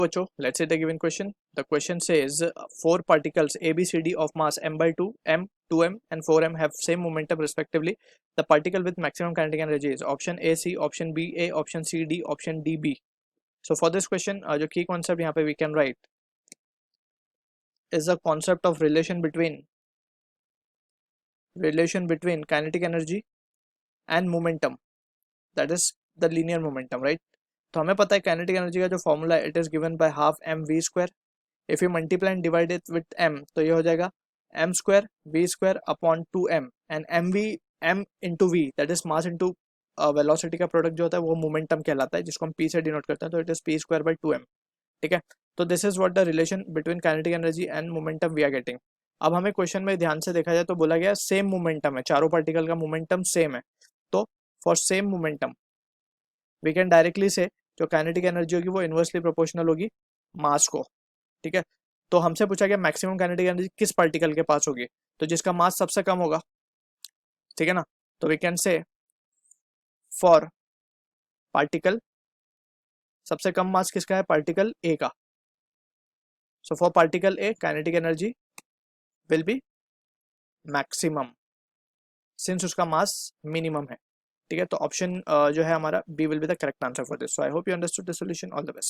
बच्चों, let's say the given question. The question says four particles A, B, C, D of mass m by 2, m, 2m and 4m have same momentum respectively. The particle with maximum kinetic energy is option A C, option B A, option C D, option D B. So for this question, जो key concept यहाँ पे we can write is the concept of relation between kinetic energy and momentum, that is the linear momentum, right? तो हमें पता है kinetic energy का जो formula है, it is given by half mv square. If you multiply and divide it with m, तो ये हो जाएगा m square v square upon 2m and m into v, that is mass into velocity का product जो होता है वो momentum कहलाता है, जिसको हम p से डिनोट करते हैं, तो it is p square by 2m. ठीक है, तो this is what the relation between kinetic energy and momentum we are getting. अब हमें क्वेश्चन में ध्यान से देखा जाए तो बोला गया सेम मोमेंटम है, चारों पार्टिकल का मोमेंटम सेम है. तो for same momentum we can directly say जो काइनेटिक एनर्जी होगी वो इनवर्सली प्रोपोर्शनल होगी मास को. ठीक है, तो हमसे पूछा गया मैक्सिमम काइनेटिक एनर्जी किस पार्टिकल के पास होगी, तो जिसका मास सबसे कम होगा. ठीक है ना, तो we can say for particle, सबसे कम मास किसका है, पार्टिकल ए का. So for particle A kinetic energy will be maximum since उसका मास मिनिमम है. ठीक है, तो ऑप्शन जो है हमारा B will be the correct answer for this. So I hope you understood the solution. All the best.